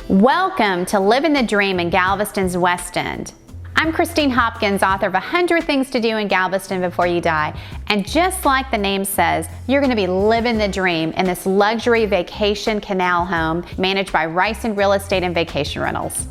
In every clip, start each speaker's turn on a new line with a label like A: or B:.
A: Welcome to Livin the Dream in Galveston's West End. I'm Christine Hopkins, author of 100 Things to Do in Galveston Before You Die. And just like the name says, you're going to be living the dream in this luxury vacation canal home managed by Ryson Real Estate and Vacation Rentals.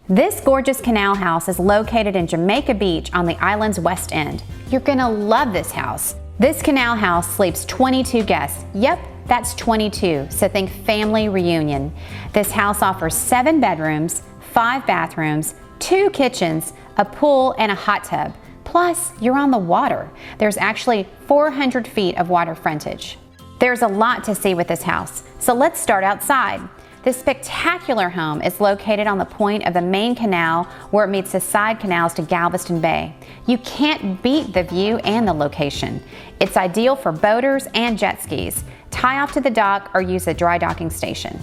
A: This gorgeous canal house is located in Jamaica Beach on the island's west end. You're going to love this house. This canal house sleeps 22 guests. Yep, that's 22, so think family reunion. This house offers 7 bedrooms, 5 bathrooms, 2 kitchens, a pool, and a hot tub. Plus, you're on the water. There's actually 400 feet of water frontage. There's a lot to see with this house, so let's start outside. This spectacular home is located on the point of the main canal where it meets the side canals to Galveston Bay. You can't beat the view and the location. It's ideal for boaters and jet skis. Tie off to the dock or use a dry docking station.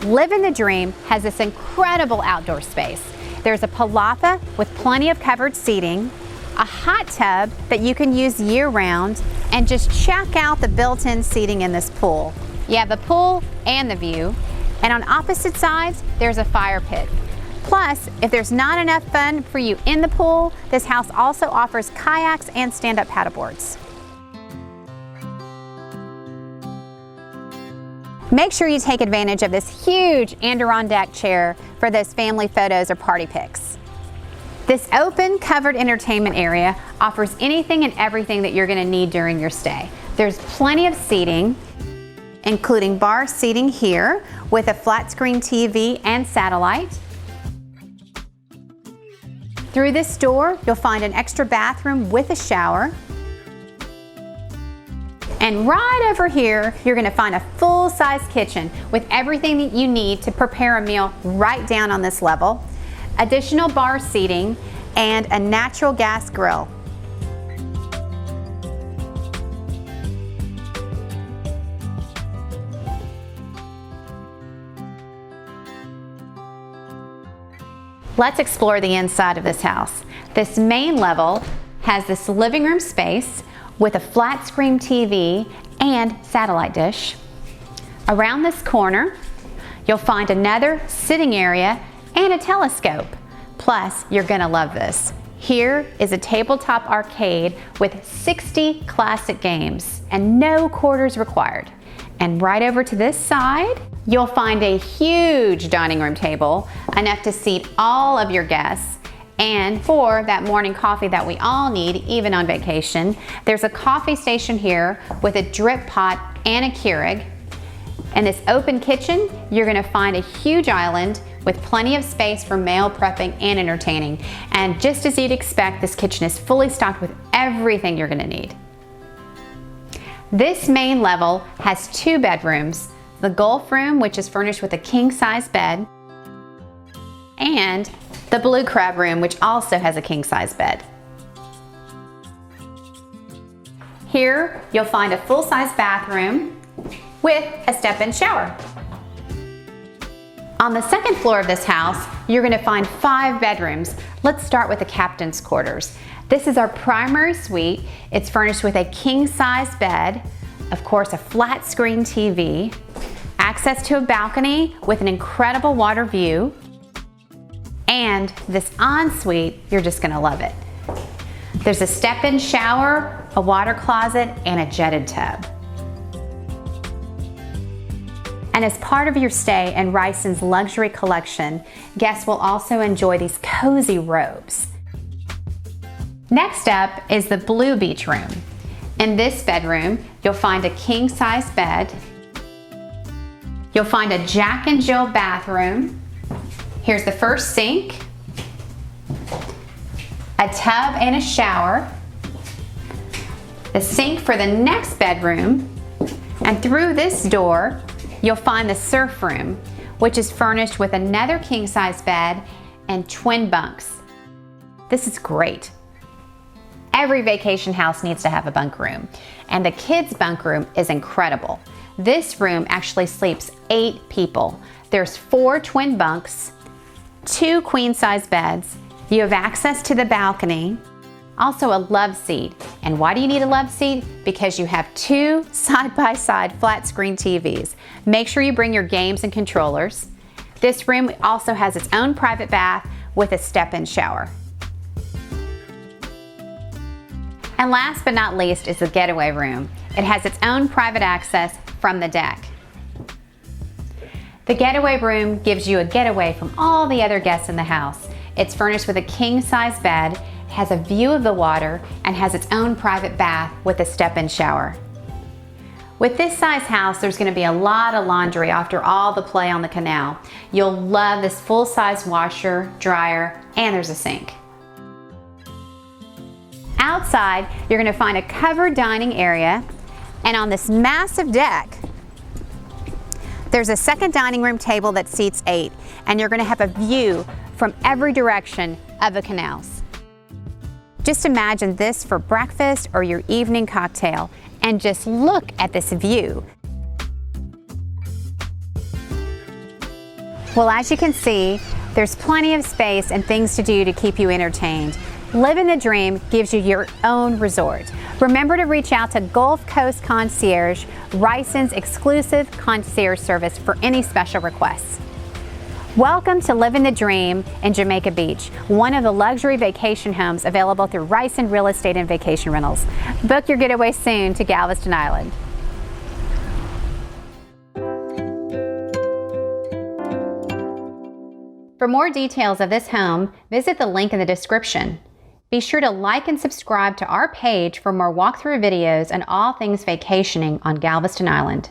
A: Livin the Dream has this incredible outdoor space. There's a palapa with plenty of covered seating, a hot tub that you can use year-round, and just check out the built-in seating in this pool. You have the pool and the view, and on opposite sides, there's a fire pit. Plus, if there's not enough fun for you in the pool, this house also offers kayaks and stand-up paddleboards. Make sure you take advantage of this huge Adirondack chair for those family photos or party pics. This open, covered entertainment area offers anything and everything that you're going to need during your stay. There's plenty of seating, including bar seating here with a flat screen TV and satellite. Through this door, you'll find an extra bathroom with a shower. And right over here, you're going to find a full-size kitchen with everything that you need to prepare a meal right down on this level. Additional bar seating, and a natural gas grill. Let's explore the inside of this house. This main level has this living room space with a flat screen TV and satellite dish. Around this corner, you'll find another sitting area and a telescope. Plus, you're gonna love this. Here is a tabletop arcade with 60 classic games and no quarters required. And right over to this side, you'll find a huge dining room table, enough to seat all of your guests. And for that morning coffee that we all need, even on vacation, there's a coffee station here with a drip pot and a Keurig. In this open kitchen, you're gonna find a huge island with plenty of space for meal prepping and entertaining. And just as you'd expect, this kitchen is fully stocked with everything you're gonna need. This main level has 2 bedrooms, the Gulf room, which is furnished with a king-size bed, and the Blue Crab room, which also has a king-size bed. Here, you'll find a full-size bathroom with a step-in shower. On the second floor of this house, you're going to find 5 bedrooms. Let's start with the captain's quarters. This is our primary suite. It's furnished with a king-size bed, of course a flat screen TV, access to a balcony with an incredible water view, and this ensuite, you're just going to love it. There's a step-in shower, a water closet, and a jetted tub. And as part of your stay in Ryson's luxury collection, guests will also enjoy these cozy robes. Next up is the Blue Beach room. In this bedroom, you'll find a king-size bed. You'll find a Jack and Jill bathroom. Here's the first sink, a tub and a shower, the sink for the next bedroom, and through this door, you'll find the surf room, which is furnished with another king-size bed and twin bunks. This is great. Every vacation house needs to have a bunk room, and the kids' bunk room is incredible. This room actually sleeps 8 people. There's 4 twin bunks, 2 queen-size beds. You have access to the balcony, Also a love seat. And why do you need a love seat? Because you have 2 side-by-side flat screen TVs. Make sure you bring your games and controllers. This room also has its own private bath with a step-in shower. And last but not least is the getaway room. It has its own private access from the deck. The getaway room gives you a getaway from all the other guests in the house. It's furnished with a king-size bed, has a view of the water, and has its own private bath with a step-in shower. With this size house, there's going to be a lot of laundry after all the play on the canal. You'll love this full-size washer, dryer, and there's a sink. Outside, you're going to find a covered dining area, and on this massive deck, there's a second dining room table that seats 8, and you're going to have a view from every direction of the canals. Just imagine this for breakfast or your evening cocktail, and just look at this view. Well, as you can see, there's plenty of space and things to do to keep you entertained. Livin the Dream gives you your own resort. Remember to reach out to Gulf Coast Concierge, Ryson's exclusive concierge service for any special requests. Welcome to Livin the Dream in Jamaica Beach, one of the luxury vacation homes available through Ryson Real Estate and Vacation Rentals. Book your getaway soon to Galveston Island. For more details of this home, visit the link in the description. Be sure to like and subscribe to our page for more walkthrough videos and all things vacationing on Galveston Island.